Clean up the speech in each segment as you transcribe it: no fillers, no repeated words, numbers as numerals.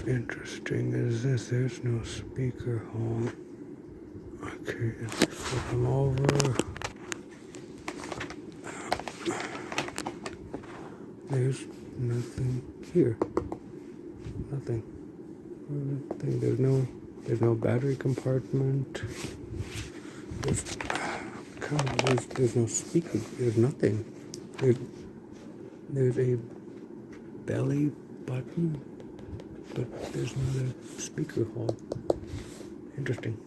interesting is this. There's no speaker hole. Okay, let's flip them over. There's nothing here. Nothing. There's no battery compartment. There's no speaker. There's nothing. There's a belly button, but there's not a speaker hole. Interesting.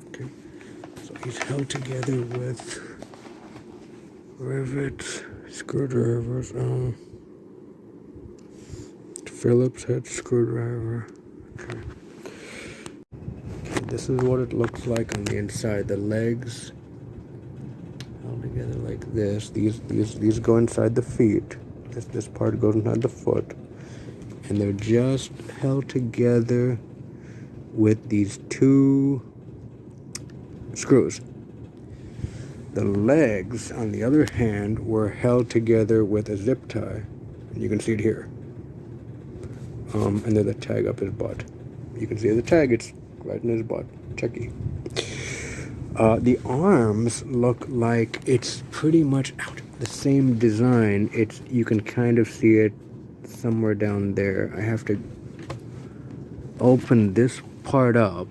Okay, so he's held together with rivets, screwdrivers, Phillips head screwdriver. Okay. This is what it looks like on the inside. The legs held together like this. These go inside the feet. This part goes inside the foot, and they're just held together with these two screws. The legs, on the other hand, were held together with a zip tie, and you can see it here. And there's a tag up his butt. You can see the tag, it's right in his butt. Checky. The arms look like it's pretty much out the same design. You can kind of see it somewhere down there. I have to open this part up,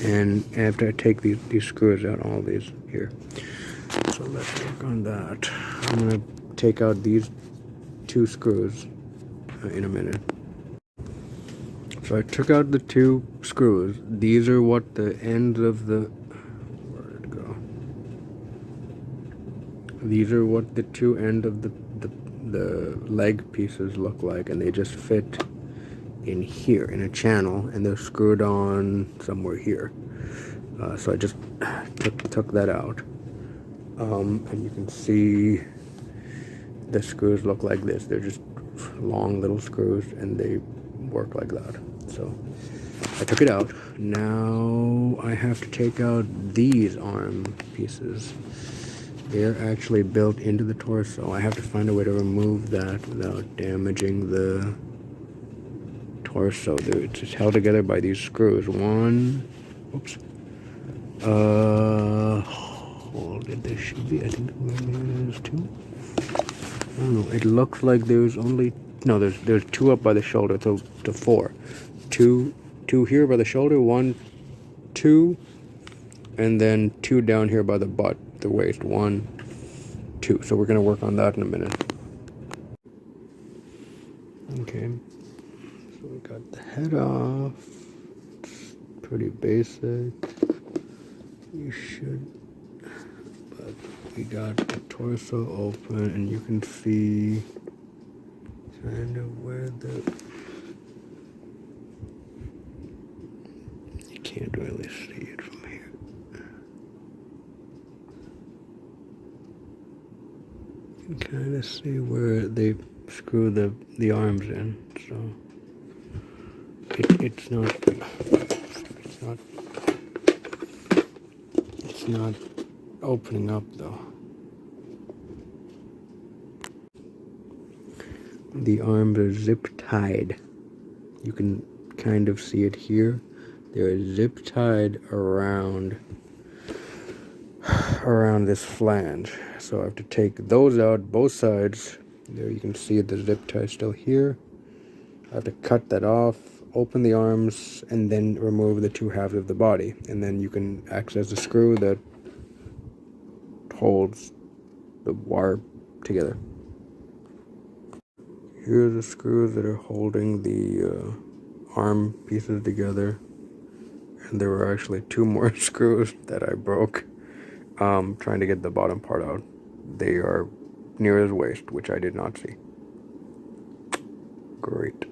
and after I take these screws out, all these here. So let's work on that. I'm gonna take out these two screws in a minute. So I took out the two screws. These are what the ends of the... Where did it go? These are what the two ends of the leg pieces look like, and they just fit in here in a channel, and they're screwed on somewhere here. So I just took that out, and you can see the screws look like this. They're just long little screws, and they work like that. So I took it out. Now I have to take out these arm pieces. They're actually built into the torso. I have to find a way to remove that without damaging the torso. It's just held together by these screws. One, oops. There should be, I think there's two. I don't know. It looks like there's only, no, there's two up by the shoulder, to four. Two here by the shoulder, one, two, and then two down here by the butt, the waist, one, two. So we're gonna work on that in a minute. Okay, so we got the head off. It's pretty basic. You should, but we got the torso open, and you can see kind of where you can't really see it from here. You can kind of see where they screw the arms in, so it's not opening up though. The arms are zip tied. You can kind of see it here. They're zip tied around this flange. So I have to take those out, both sides. There you can see the zip tie still here. I have to cut that off, open the arms, and then remove the two halves of the body. And then you can access the screw that holds the wire together. Here are the screws that are holding the arm pieces together. And there were actually two more screws that I broke trying to get the bottom part out. They are near his waist, which I did not see. Great.